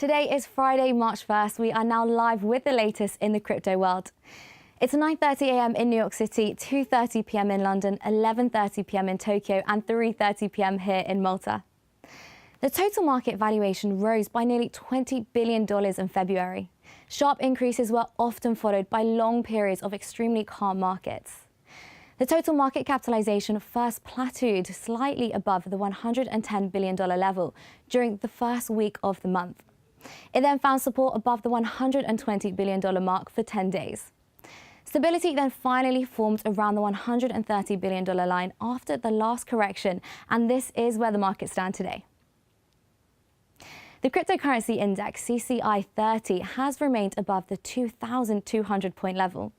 Today is Friday, March 1st. We are now live with the latest in the crypto world. It's 9:30 a.m. in New York City, 2:30 p.m. in London, 11:30 p.m. in Tokyo, and 3:30 p.m. here in Malta. The total market valuation rose by nearly $20 billion in February. Sharp increases were often followed by long periods of extremely calm markets. The total market capitalization first plateaued slightly above the $110 billion level during the first week of the month. It then found support above the $120 billion mark for 10 days. Stability then finally formed around the $130 billion line after the last correction, and this is where the markets stand today. The cryptocurrency index, CCI 30, has remained above the 2,200 point level.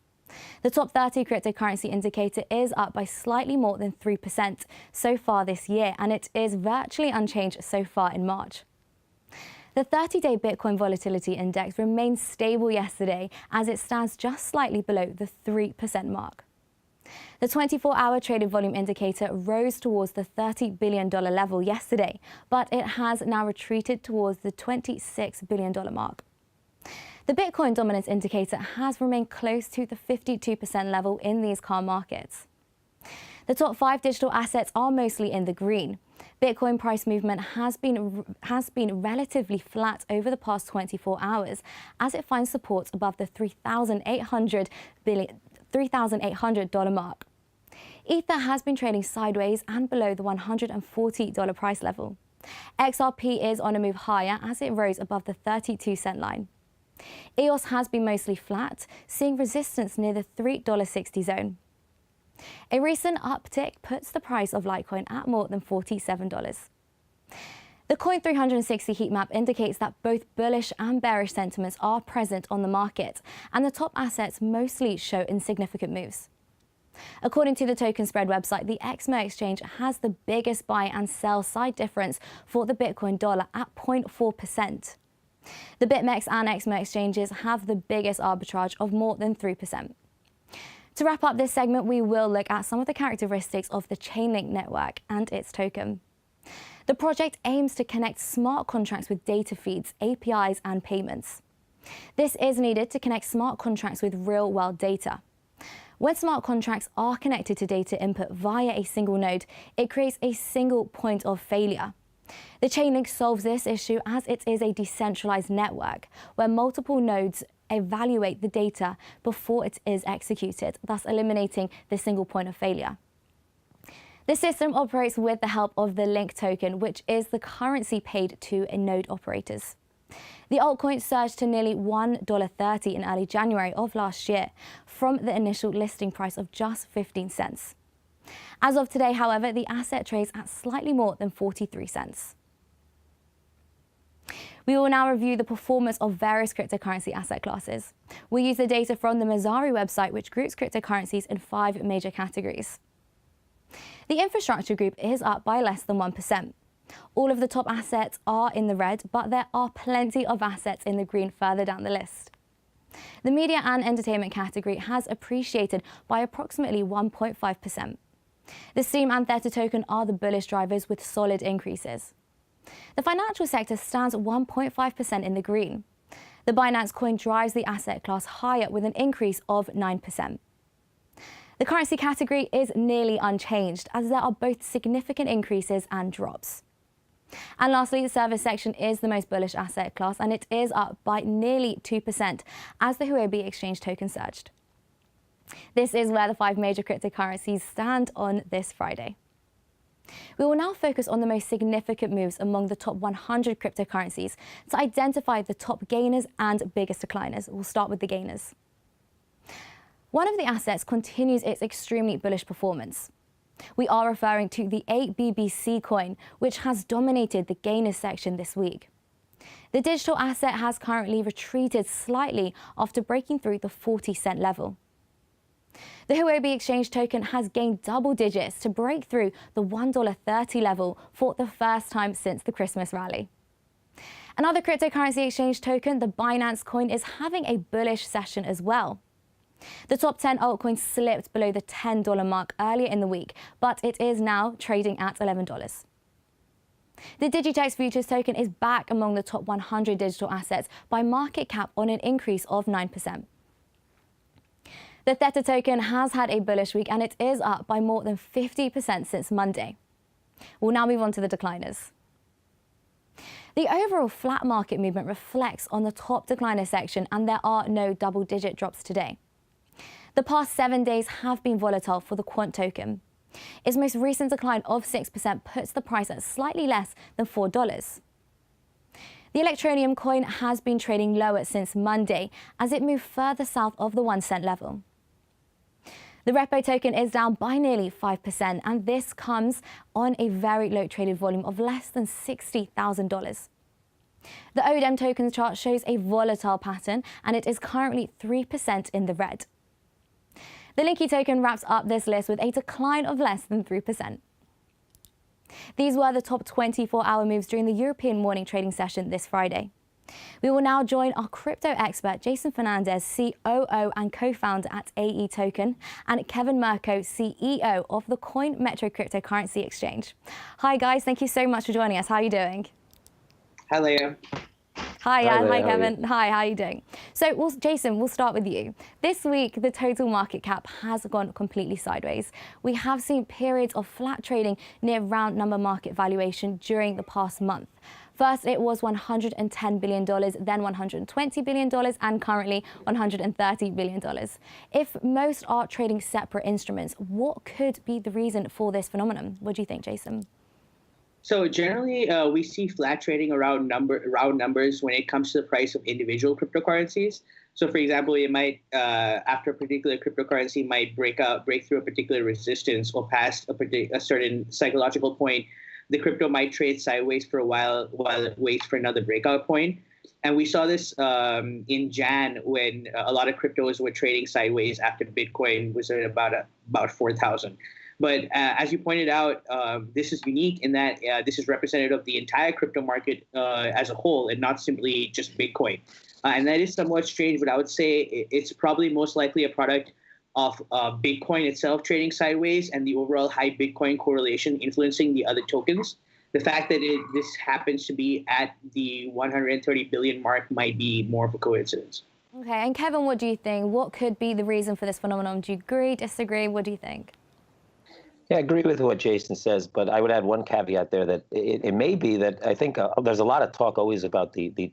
The top 30 cryptocurrency indicator is up by slightly more than 3% so far this year, and it is virtually unchanged so far in March. The 30-day Bitcoin volatility index remained stable yesterday as it stands just slightly below the 3% mark. The 24-hour traded volume indicator rose towards the $30 billion level yesterday, but it has now retreated towards the $26 billion mark. The Bitcoin dominance indicator has remained close to the 52% level in these calm markets. The top 5 digital assets are mostly in the green. Bitcoin price movement has been relatively flat over the past 24 hours as it finds support above the $3,800 mark. Ether has been trading sideways and below the $140 price level. XRP is on a move higher as it rose above the 32-cent line. EOS has been mostly flat, seeing resistance near the $3.60 zone. A recent uptick puts the price of Litecoin at more than $47. The Coin 360 heat map indicates that both bullish and bearish sentiments are present on the market, and the top assets mostly show insignificant moves. According to the Token Spread website, the XMO exchange has the biggest buy and sell side difference for the Bitcoin dollar at 0.4%. The BitMEX and XMO exchanges have the biggest arbitrage of more than 3%. To wrap up this segment, we will look at some of the characteristics of the Chainlink network and its token. The project aims to connect smart contracts with data feeds, APIs, and payments. This is needed to connect smart contracts with real-world data. When smart contracts are connected to data input via a single node, it creates a single point of failure. The Chainlink solves this issue as it is a decentralized network where multiple nodes evaluate the data before it is executed, thus eliminating the single point of failure. The system operates with the help of the Link token, which is the currency paid to node operators. The altcoin surged to nearly $1.30 in early January of last year from the initial listing price of just 15 cents. As of today, however, the asset trades at slightly more than 43 cents. We will now review the performance of various cryptocurrency asset classes. We use the data from the Messari website, which groups cryptocurrencies in 5 major categories. The infrastructure group is up by less than 1%. All of the top assets are in the red, but there are plenty of assets in the green further down the list. The media and entertainment category has appreciated by approximately 1.5%. The Steam and Theta token are the bullish drivers with solid increases. The financial sector stands 1.5% in the green. The Binance coin drives the asset class higher with an increase of 9%. The currency category is nearly unchanged as there are both significant increases and drops. And lastly, the service section is the most bullish asset class, and it is up by nearly 2% as the Huobi exchange token surged. This is where the 5 major cryptocurrencies stand on this Friday. We will now focus on the most significant moves among the top 100 cryptocurrencies to identify the top gainers and biggest decliners. We'll start with the gainers. One of the assets continues its extremely bullish performance. We are referring to the ABBC coin, which has dominated the gainers section this week. The digital asset has currently retreated slightly after breaking through the 40-cent level. The Huobi exchange token has gained double digits to break through the $1.30 level for the first time since the Christmas rally. Another cryptocurrency exchange token, the Binance coin, is having a bullish session as well. The top 10 altcoins slipped below the $10 mark earlier in the week, but it is now trading at $11. The Digitex Futures token is back among the top 100 digital assets by market cap on an increase of 9%. The Theta token has had a bullish week and it is up by more than 50% since Monday. We'll now move on to the decliners. The overall flat market movement reflects on the top decliner section, and there are no double-digit drops today. The past 7 days have been volatile for the Quant token. Its most recent decline of 6% puts the price at slightly less than $4. The Electronium coin has been trading lower since Monday as it moved further south of the 1 cent level. The Repo token is down by nearly 5%, and this comes on a very low traded volume of less than $60,000. The ODEM tokens chart shows a volatile pattern, and it is currently 3% in the red. The Linky token wraps up this list with a decline of less than 3%. These were the top 24-hour moves during the European morning trading session this Friday. We will now join our crypto expert, Jason Fernandez, COO and co-founder at AE Token, and Kevin Mirko, CEO of the Coin Metro cryptocurrency exchange. Hi, guys. Thank you so much for joining us. How are you doing? Hi, Leah. Hi, Jan. Hi, Kevin. Hi, how are you doing? So, Jason, we'll start with you. This week, the total market cap has gone completely sideways. We have seen periods of flat trading near round number market valuation during the past month. First, it was $110 billion, then $120 billion, and currently $130 billion. If most are trading separate instruments, what could be the reason for this phenomenon? What do you think, Jason? So generally, we see flat trading around round numbers when it comes to the price of individual cryptocurrencies. So, for example, it might, after a particular cryptocurrency might break through a particular resistance or past a certain psychological point, the crypto might trade sideways for a while it waits for another breakout point. And we saw this in Jan when a lot of cryptos were trading sideways after Bitcoin was at about 4,000. But as you pointed out, this is unique in that this is representative of the entire crypto market as a whole and not simply just Bitcoin. And that is somewhat strange, but I would say it's probably most likely a product of Bitcoin itself trading sideways and the overall high Bitcoin correlation influencing the other tokens. The fact that this happens to be at the 130 billion mark might be more of a coincidence. Okay, and Kevin, what do you think? What could be the reason for this phenomenon? Do you agree, disagree? What do you think? Yeah, I agree with what Jason says, but I would add one caveat there that it may be that I think there's a lot of talk always about the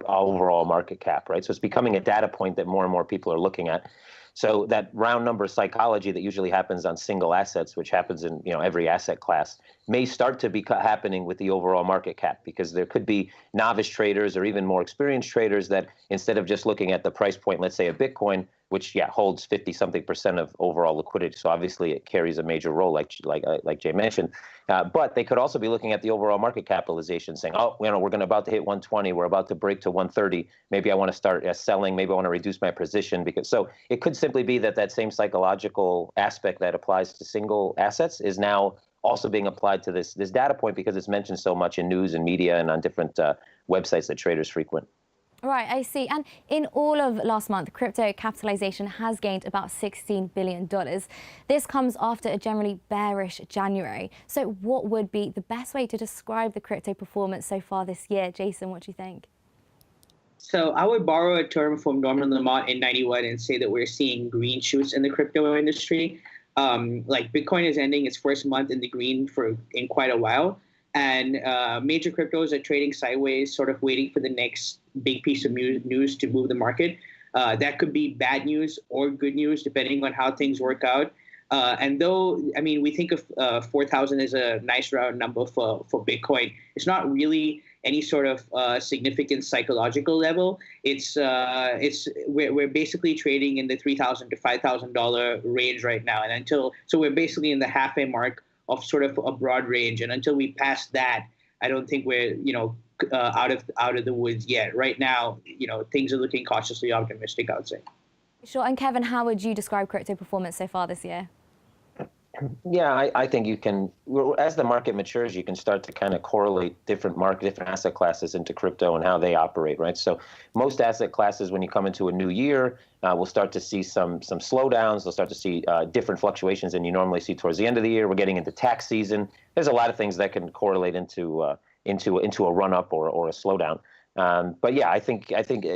overall market cap, right? So it's becoming a data point that more and more people are looking at. So that round number psychology that usually happens on single assets, which happens in every asset class, may start to be happening with the overall market cap, because there could be novice traders or even more experienced traders that instead of just looking at the price point, let's say, of Bitcoin, which holds 50-something% of overall liquidity. So obviously it carries a major role, like Jay mentioned. But they could also be looking at the overall market capitalization, saying, oh, we're about to hit 120, we're about to break to 130. Maybe I want to start selling. Maybe I want to reduce my position, because so it could simply be that same psychological aspect that applies to single assets is now also being applied to this data point, because it's mentioned so much in news and media and on different websites that traders frequent. Right, I see. And in all of last month, crypto capitalization has gained about $16 billion. This comes after a generally bearish January. So what would be the best way to describe the crypto performance so far this year? Jason, what do you think? So I would borrow a term from Norman Lamont in 91 and say that we're seeing green shoots in the crypto industry. Like Bitcoin is ending its first month in the green in quite a while. And major cryptos are trading sideways, sort of waiting for the next big piece of news to move the market. That could be bad news or good news, depending on how things work out. And though, we think of 4,000 as a nice round number for Bitcoin, it's not really any sort of significant psychological level. We're basically trading in the $3,000 to $5,000 range right now, and so we're basically in the halfway mark of sort of a broad range, and until we pass that, I don't think we're out of the woods yet. Right now, things are looking cautiously optimistic, I would say. Sure. And Kevin, how would you describe crypto performance so far this year? Yeah, I think you can, as the market matures, you can start to kind of correlate different asset classes into crypto and how they operate, right? So most asset classes, when you come into a new year, we'll start to see some slowdowns. They'll start to see different fluctuations than you normally see towards the end of the year. We're getting into tax season. There's a lot of things that can correlate into a run up or a slowdown. But yeah, I think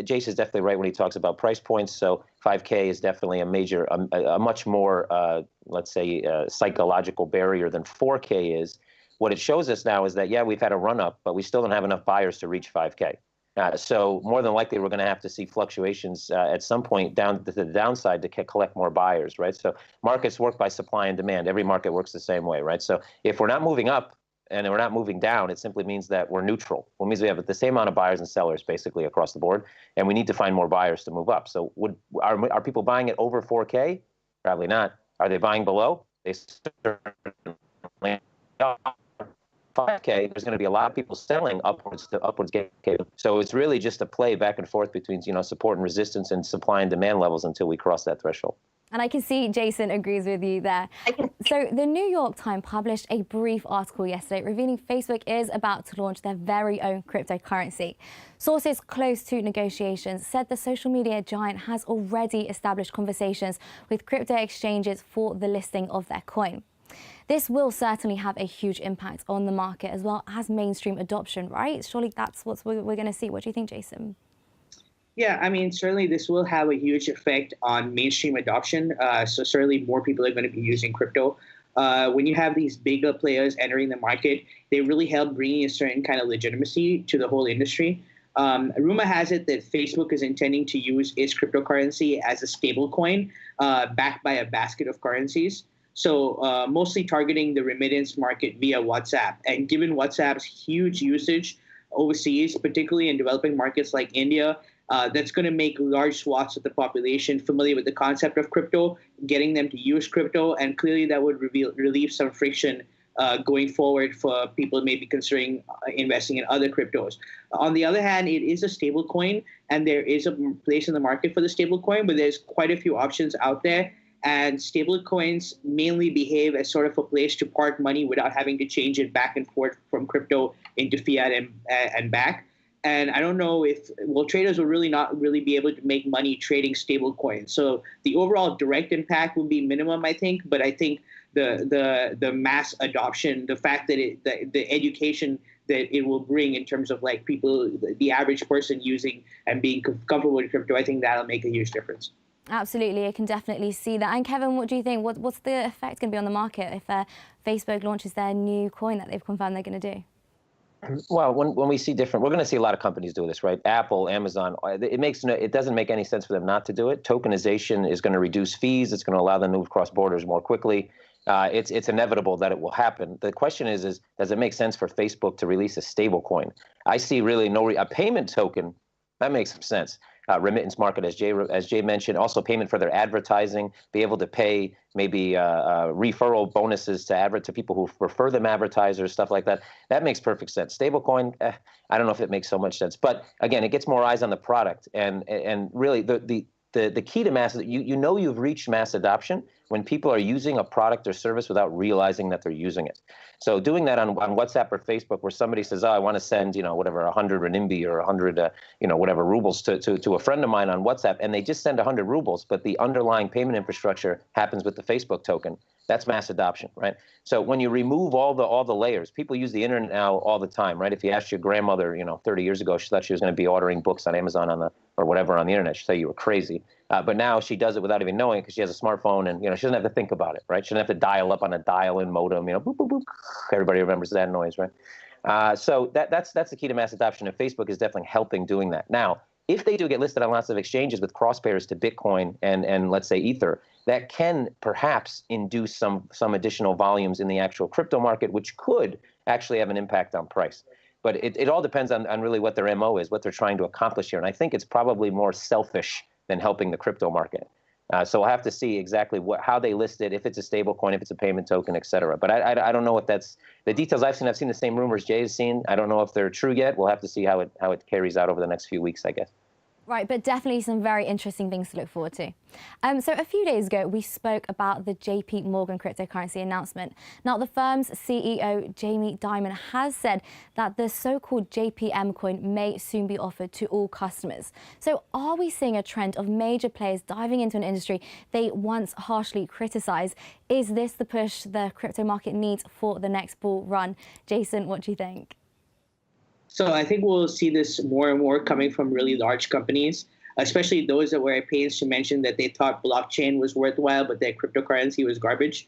Jason's definitely right when he talks about price points. So 5K is definitely a much more, let's say, psychological barrier than 4K is. What it shows us now is that, yeah, we've had a run up, but we still don't have enough buyers to reach 5K. So more than likely, we're going to have to see fluctuations at some point down to the downside to collect more buyers, right? So markets work by supply and demand. Every market works the same way, right? So if we're not moving up, and we're not moving down, it simply means that we're neutral. It means we have the same amount of buyers and sellers basically across the board, and we need to find more buyers to move up. So are people buying it over 4K? Probably not. Are they buying below? They certainly are. 5K, there's going to be a lot of people selling upwards to upwards. So it's really just a play back and forth between support and resistance and supply and demand levels until we cross that threshold. And I can see Jason agrees with you there. So the New York Times published a brief article yesterday revealing Facebook is about to launch their very own cryptocurrency. Sources close to negotiations said the social media giant has already established conversations with crypto exchanges for the listing of their coin. This will certainly have a huge impact on the market as well as mainstream adoption, right? Surely that's what we're going to see. What do you think, Jason? Yeah, I mean, certainly this will have a huge effect on mainstream adoption. So certainly more people are going to be using crypto. When you have these bigger players entering the market, they really help bringing a certain kind of legitimacy to the whole industry. Rumor has it that Facebook is intending to use its cryptocurrency as a stable coin backed by a basket of currencies. So mostly targeting the remittance market via WhatsApp. And given WhatsApp's huge usage overseas, particularly in developing markets like India, that's going to make large swaths of the population familiar with the concept of crypto, getting them to use crypto, and clearly that would relieve some friction going forward for people maybe considering investing in other cryptos. On the other hand, it is a stable coin, and there is a place in the market for the stable coin, but there's quite a few options out there. And stable coins mainly behave as sort of a place to park money without having to change it back and forth from crypto into fiat and back. And I don't know if, traders will not really be able to make money trading stable coins. So the overall direct impact will be minimum, I think. But I think the mass adoption, the fact that the education that it will bring in terms of like people, the average person using and being comfortable with crypto, I think that'll make a huge difference. Absolutely, I can definitely see that. And Kevin, what do you think? What's the effect going to be on the market if Facebook launches their new coin that they've confirmed they're going to do? Well, when we see we're going to see a lot of companies do this, right? Apple, Amazon, it doesn't make any sense for them not to do it. Tokenization is going to reduce fees. It's going to allow them to move cross borders more quickly. It's inevitable that it will happen. The question is does it make sense for Facebook to release a stable coin? I see really a payment token. That makes some sense. Remittance market, as Jay mentioned, also payment for their advertising, be able to pay maybe referral bonuses to people who refer them advertisers, stuff like that. That makes perfect sense. Stablecoin, I don't know if it makes so much sense, but again, it gets more eyes on the product, and really the key to mass, you've reached mass adoption when people are using a product or service without realizing that they're using it. So doing that on WhatsApp or Facebook, where somebody says, "Oh, I want to send 100 renminbi or 100 whatever rubles to a friend of mine on WhatsApp," and they just send 100 rubles, but the underlying payment infrastructure happens with the Facebook token. That's mass adoption, right? So when you remove all the layers, people use the internet now all the time, right? If you asked your grandmother, 30 years ago, she thought she was going to be ordering books on Amazon or whatever on the internet, she'd say you were crazy. But now she does it without even knowing, because she has a smartphone, and she doesn't have to think about it, right? She doesn't have to dial up on a dial-in modem, boop, boop, boop. Everybody remembers that noise, right? So that's the key to mass adoption, and Facebook is definitely helping doing that. Now, if they do get listed on lots of exchanges with cross pairs to Bitcoin and let's say Ether, that can perhaps induce some additional volumes in the actual crypto market, which could actually have an impact on price. But it all depends on really what their MO is, what they're trying to accomplish here. And I think it's probably more selfish than helping the crypto market. So we'll have to see exactly how they list it, if it's a stable coin, if it's a payment token, et cetera. But I don't know what that's the details I've seen. I've seen the same rumors Jay has seen. I don't know if they're true yet. We'll have to see how it carries out over the next few weeks, I guess. Right, but definitely some very interesting things to look forward to. So a few days ago, we spoke about the JP Morgan cryptocurrency announcement. Now, the firm's CEO, Jamie Dimon, has said that the so-called JPM coin may soon be offered to all customers. So are we seeing a trend of major players diving into an industry they once harshly criticized? Is this the push the crypto market needs for the next bull run? Jason, what do you think? So I think we'll see this more and more coming from really large companies, especially those that were pains to mention that they thought blockchain was worthwhile, but that cryptocurrency was garbage.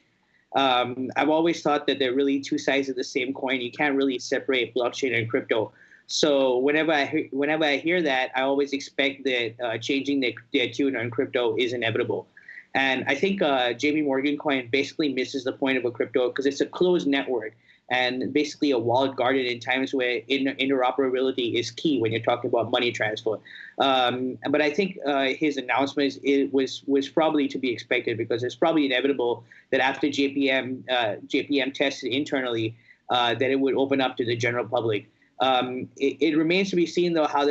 I've always thought that they're really two sides of the same coin. You can't really separate blockchain and crypto. So whenever I hear that, I always expect that changing their tune on crypto is inevitable. And I think JP Morgan coin basically misses the point of a crypto because it's a closed network and basically a walled garden in times where interoperability is key when you're talking about money transfer. But I think his announcement was probably to be expected because it's probably inevitable that after JPM tested internally, that it would open up to the general public. It remains to be seen though how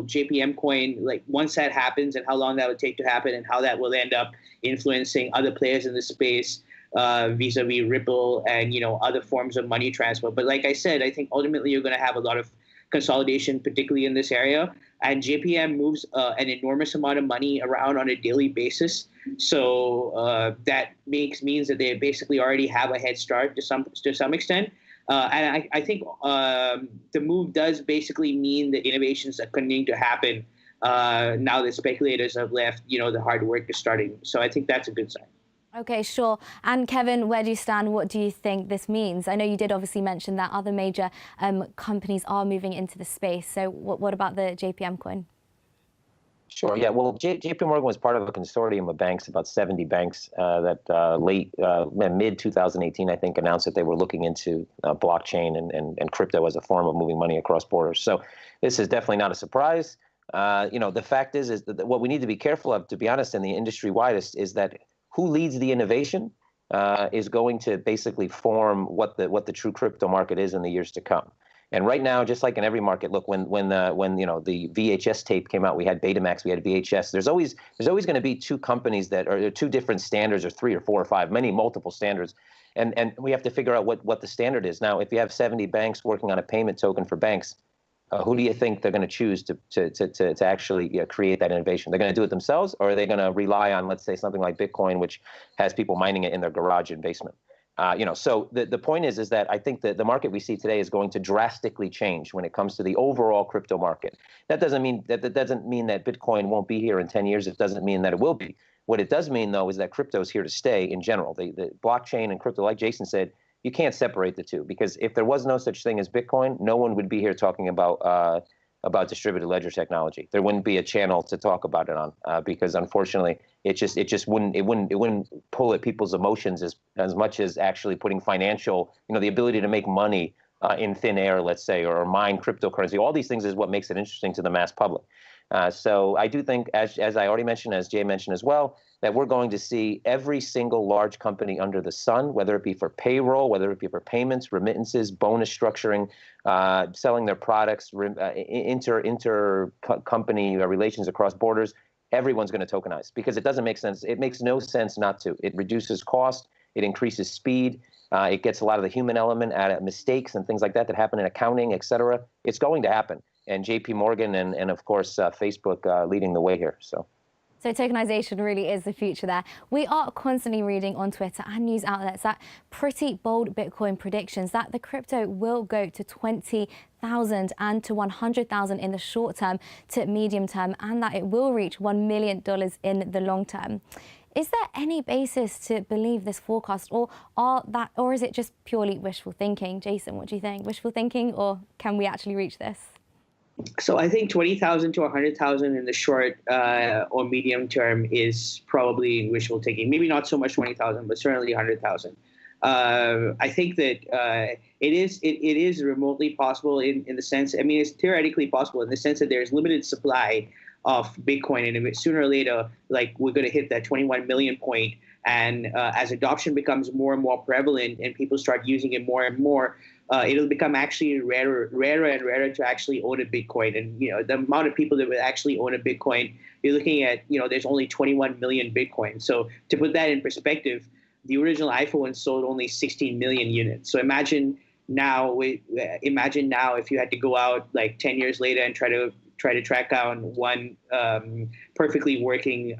JPM coin, like once that happens and how long that would take to happen and how that will end up influencing other players in the space vis-a-vis Ripple and other forms of money transfer. But like I said, I think ultimately you're going to have a lot of consolidation, particularly in this area. And JPM moves an enormous amount of money around on a daily basis. So that means that they basically already have a head start to some extent. And I think the move does basically mean that innovations are continuing to happen now that speculators have left, the hard work is starting. So I think that's a good sign. Okay, sure. And Kevin, where do you stand? What do you think this means? I know you did obviously mention that other major companies are moving into the space. So what about the JPM coin? Sure. Yeah. Well, JP Morgan was part of a consortium of banks, about 70 banks that mid 2018, I think, announced that they were looking into blockchain and crypto as a form of moving money across borders. So this is definitely not a surprise. The fact is that what we need to be careful of, to be honest, in the industry wide is that who leads the innovation is going to basically form what the true crypto market is in the years to come. And right now, just like in every market, look, when the VHS tape came out, we had Betamax, we had VHS. There's always going to be two companies that are two different standards, or three or four or five, multiple standards, and we have to figure out what the standard is. Now, if you have 70 banks working on a payment token for banks, who do you think they're going to choose to actually create that innovation? They're going to do it themselves, or are they going to rely on, let's say, something like Bitcoin, which has people mining it in their garage and basement? So the point is that I think that the market we see today is going to drastically change when it comes to the overall crypto market. That doesn't mean that Bitcoin won't be here in 10 years. It doesn't mean that it will be. What it does mean, though, is that crypto is here to stay in general. The blockchain and crypto, like Jason said, you can't separate the two, because if there was no such thing as Bitcoin, no one would be here talking about distributed ledger technology. There wouldn't be a channel to talk about it on because unfortunately it wouldn't pull at people's emotions as much as actually putting financial, the ability to make money in thin air, let's say, or mine cryptocurrency. All these things is what makes it interesting to the mass public. So I do think, as I already mentioned, as Jay mentioned as well, that we're going to see every single large company under the sun, whether it be for payroll, whether it be for payments, remittances, bonus structuring, selling their products, inter-company relations across borders, everyone's going to tokenize, because it doesn't make sense. It makes no sense not to. It reduces cost. It increases speed. It gets a lot of the human element out of mistakes and things like that happen in accounting, et cetera. It's going to happen. And JP Morgan and of course, Facebook leading the way here. So tokenization really is the future there. We are constantly reading on Twitter and news outlets that pretty bold Bitcoin predictions that the crypto will go to 20,000 and to 100,000 in the short term to medium term, and that it will reach $1 million in the long term. Is there any basis to believe this forecast, or is it just purely wishful thinking? Jason, what do you think? Wishful thinking, or can we actually reach this? So I think 20,000 to 100,000 in the short or medium term is probably wishful thinking. Maybe not so much 20,000, but certainly 100,000. I think that it is remotely possible in the sense. I mean, it's theoretically possible in the sense that there's limited supply of Bitcoin, and sooner or later, like we're going to hit that 21 million point. And as adoption becomes more and more prevalent, and people start using it more and more, it'll become actually rarer and rarer to actually own a Bitcoin. And the amount of people that will actually own a Bitcoin, you're looking at there's only 21 million Bitcoin. So to put that in perspective, the original iPhone sold only 16 million units. So imagine now if you had to go out like 10 years later and try to track down one perfectly working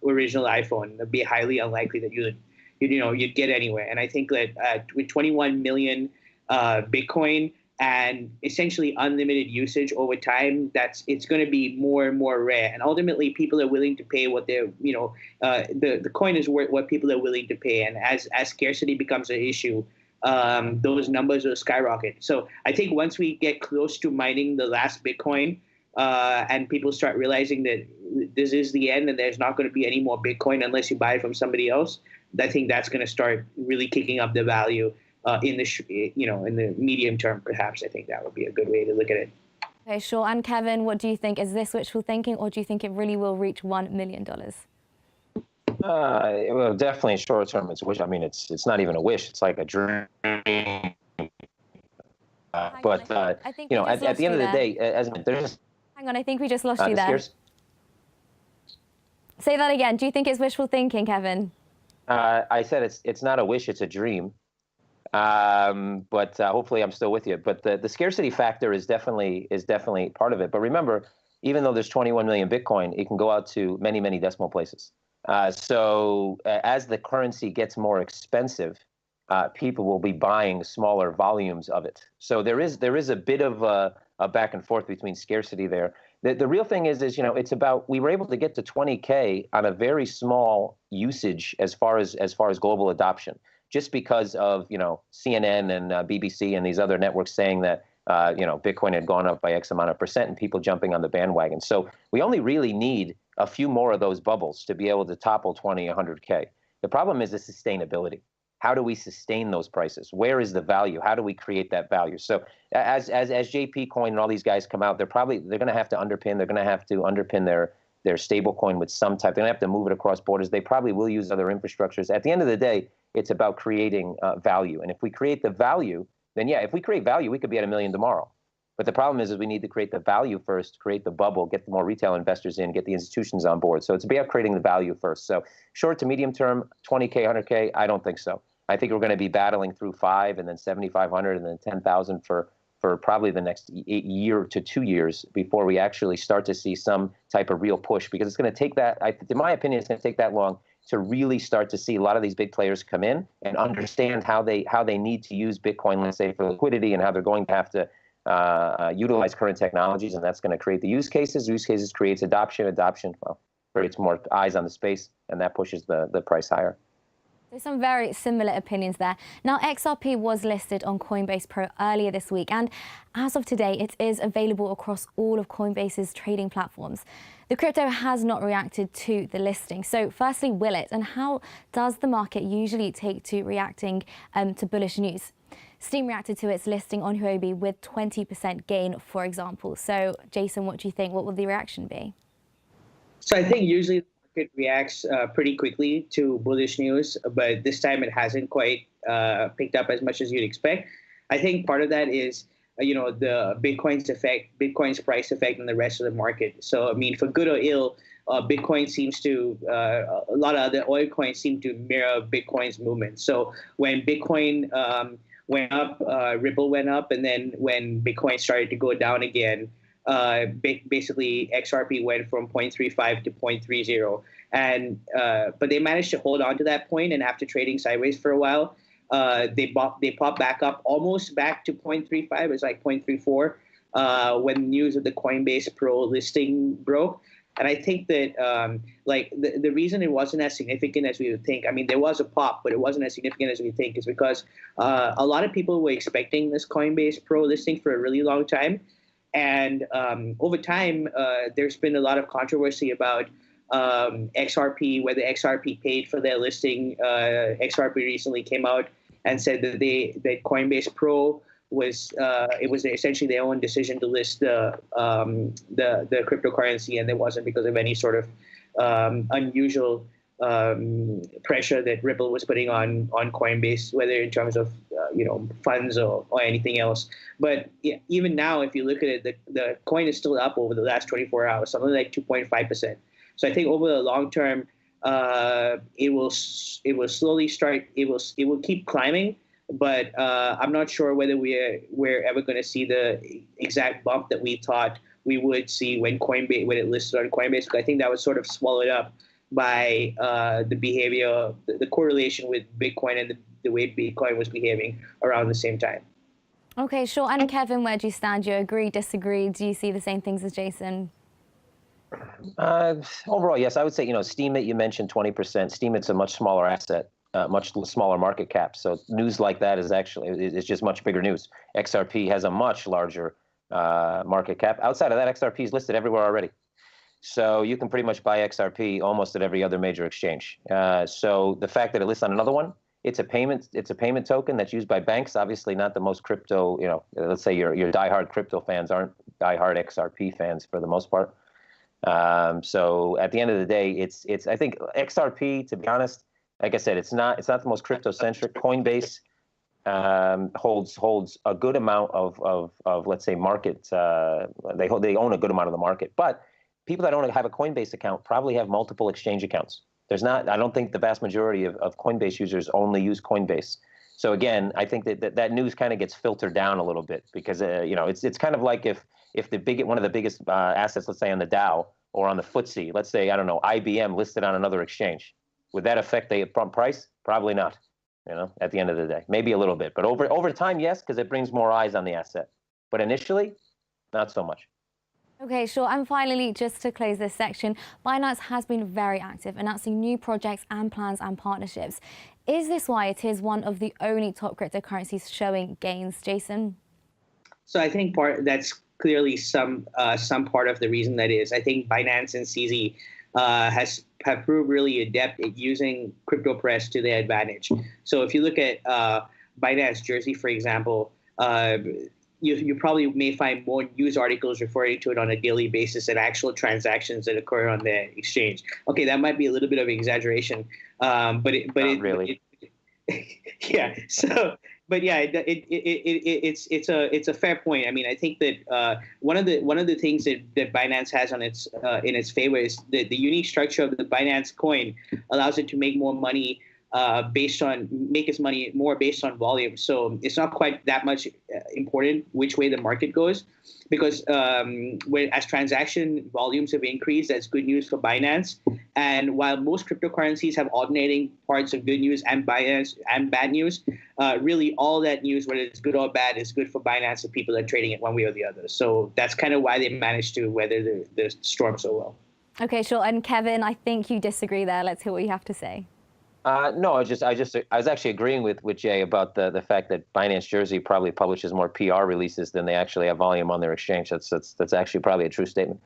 original iPhone. It'd be highly unlikely that you'd get anywhere. And I think that with 21 million Bitcoin and essentially unlimited usage over time, it's going to be more and more rare. And ultimately, people are willing to pay what they're the coin is worth what people are willing to pay. And as scarcity becomes an issue, those numbers will skyrocket. So I think once we get close to mining the last Bitcoin, and people start realizing that this is the end and there's not going to be any more Bitcoin unless you buy it from somebody else, I think that's going to start really kicking up the value in the medium term. Perhaps I think that would be a good way to look at it. Okay, sure. And Kevin, what do you think? Is this wishful thinking, or do you think it really will reach $1 million? Well, definitely in short term, it's a wish. I mean, it's not even a wish; it's like a dream. But I think at the end of the day, as there's. Hang on, I think we just lost you there. Say that again. Do you think it's wishful thinking, Kevin? I said it's not a wish; it's a dream. But hopefully, I'm still with you. But the scarcity factor is definitely part of it. But remember, even though there's 21 million Bitcoin, it can go out to many, many decimal places. So as the currency gets more expensive, people will be buying smaller volumes of it. So there is a bit of a back and forth between scarcity there. The real thing is it's about, we were able to get to 20K on a very small usage as far as global adoption, just because of CNN and BBC and these other networks saying that Bitcoin had gone up by X amount of percent and people jumping on the bandwagon. So we only really need a few more of those bubbles to be able to topple 20, 100K. The problem is the sustainability. How do we sustain those prices? Where is the value? How do we create that value? So as JP Coin and all these guys come out, they're going to have to underpin their stable coin with some type. They're going to have to move it across borders. They probably will use other infrastructures. At the end of the day, it's about creating value. And if we create the value, then if we create value, we could be at $1 million tomorrow. But the problem is we need to create the value first, create the bubble, get the more retail investors in, get the institutions on board. So it's about creating the value first. So short to medium term, 20K, 100K, I don't think so. I think we're going to be battling through 5 and then 7,500 and then 10,000 for probably the next year to 2 years before we actually start to see some type of real push, because it's going to take that, in my opinion, it's going to take that long to really start to see a lot of these big players come in and understand how they need to use Bitcoin, let's say, for liquidity, and how they're going to have to utilize current technologies, and that's going to create the use cases. Use cases creates adoption, creates more eyes on the space, and that pushes the price higher. There's some very similar opinions there. Now, XRP was listed on Coinbase Pro earlier this week, and as of today, it is available across all of Coinbase's trading platforms. The crypto has not reacted to the listing. So firstly, will it? And how does the market usually take to reacting to bullish news? Steam reacted to its listing on Huobi with 20% gain, for example. So, Jason, what do you think? What will the reaction be? So I think usually the market reacts pretty quickly to bullish news, but this time it hasn't quite picked up as much as you'd expect. I think part of that is the Bitcoin's price effect on the rest of the market. So, I mean, for good or ill, Bitcoin seems to, a lot of other oil coins seem to mirror Bitcoin's movement. So when Bitcoin went up, Ripple went up, and then when Bitcoin started to go down again, basically XRP went from 0.35 to 0.30. And but they managed to hold on to that point, and after trading sideways for a while, they popped back up, almost back to 0.35. It's like 0.34 when news of the Coinbase Pro listing broke. And I think that the reason it wasn't as significant as we would think, I mean, there was a pop, but it wasn't as significant as we think, is because a lot of people were expecting this Coinbase Pro listing for a really long time. And over time, there's been a lot of controversy about XRP, whether XRP paid for their listing. XRP recently came out and said that Coinbase Pro it was essentially their own decision to list the cryptocurrency, and it wasn't because of any sort of unusual pressure that Ripple was putting on Coinbase, whether in terms of funds or anything else. But even now, if you look at it, the coin is still up over the last 24 hours, something like 2.5%. So I think over the long term, it will slowly start. It will keep climbing, but I'm not sure whether we're ever going to see the exact bump that we thought we would see when it listed on Coinbase. Because I think that was sort of swallowed up by the behavior, the correlation with Bitcoin and the way Bitcoin was behaving around the same time. Okay, sure. And Kevin, where do you stand? Do you agree, disagree? Do you see the same things as Jason? Overall, yes, I would say, Steemit, you mentioned 20%. Steemit's a much smaller asset, much smaller market cap. So news like that is just much bigger news. XRP has a much larger market cap. Outside of that, XRP is listed everywhere already. So you can pretty much buy XRP almost at every other major exchange. So the fact that it lists on another one, it's a payment token that's used by banks. Obviously, not the most crypto. Let's say your diehard crypto fans aren't diehard XRP fans for the most part. So at the end of the day, it's I think XRP, to be honest, like I said, it's not the most crypto centric. Coinbase holds a good amount of let's say market. They own a good amount of the market, but people that don't have a Coinbase account probably have multiple exchange accounts. I don't think the vast majority of Coinbase users only use Coinbase. So again, I think that news kind of gets filtered down a little bit because it's kind of like if one of the biggest assets, let's say on the Dow or on the FTSE, let's say, I don't know, IBM listed on another exchange. Would that affect the price? Probably not. At the end of the day, maybe a little bit, but over time, yes, because it brings more eyes on the asset. But initially, not so much. Okay, sure. And finally, just to close this section, Binance has been very active, announcing new projects and plans and partnerships. Is this why it is one of the only top cryptocurrencies showing gains, Jason? So I think that's clearly some part of the reason that is. I think Binance and CZ have proved really adept at using crypto press to their advantage. So if you look at Binance Jersey, for example, you probably may find more news articles referring to it on a daily basis than actual transactions that occur on the exchange. Okay, that might be a little bit of an exaggeration, but Not really. Yeah. So, but yeah, it's a fair point. I mean, I think that one of the things that Binance has on in its favor is the unique structure of the Binance coin allows it to make more money. Make its money more based on volume. So it's not quite that much important which way the market goes, because as transaction volumes have increased, that's good news for Binance. And while most cryptocurrencies have alternating parts of good news and Binance and bad news, really all that news, whether it's good or bad, is good for Binance if people are trading it one way or the other. So that's kind of why they managed to weather the storm so well. Okay, sure. And Kevin, I think you disagree there. Let's hear what you have to say. No, I was actually agreeing with Jay about the fact that Binance Jersey probably publishes more PR releases than they actually have volume on their exchange. That's actually probably a true statement.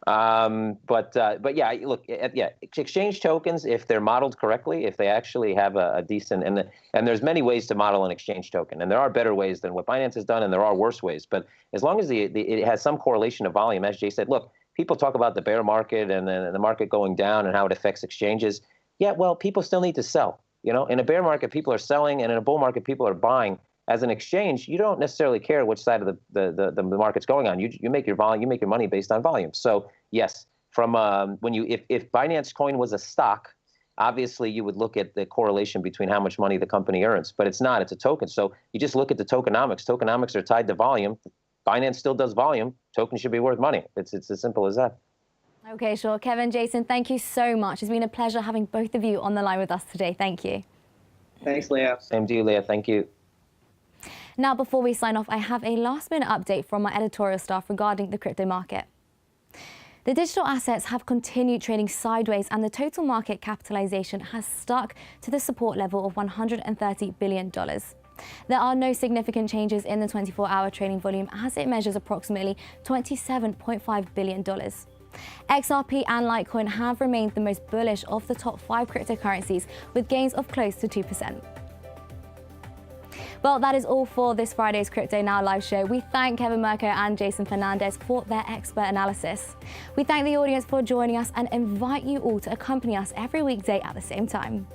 But yeah, look, exchange tokens, if they're modeled correctly, if they actually have a decent and there's many ways to model an exchange token, and there are better ways than what Binance has done, and there are worse ways. But as long as it has some correlation to volume, as Jay said, look, people talk about the bear market and the market going down and how it affects exchanges. Yeah, well, people still need to sell. In a bear market, people are selling, and in a bull market, people are buying. As an exchange, you don't necessarily care which side of the market's going on. You make your volume, you make your money based on volume. So yes, from if Binance Coin was a stock, obviously you would look at the correlation between how much money the company earns. But it's not; it's a token. So you just look at the tokenomics. Tokenomics are tied to volume. Binance still does volume. Tokens should be worth money. It's as simple as that. Okay, sure. Kevin, Jason, thank you so much. It's been a pleasure having both of you on the line with us today. Thank you. Thanks, Leah. Same to you, Leah. Thank you. Now, before we sign off, I have a last-minute update from my editorial staff regarding the crypto market. The digital assets have continued trading sideways, and the total market capitalization has stuck to the support level of $130 billion. There are no significant changes in the 24-hour trading volume, as it measures approximately $27.5 billion. XRP and Litecoin have remained the most bullish of the top 5 cryptocurrencies, with gains of close to 2%. Well, that is all for this Friday's Crypto Now live show. We thank Kevin Merko and Jason Fernandez for their expert analysis. We thank the audience for joining us and invite you all to accompany us every weekday at the same time.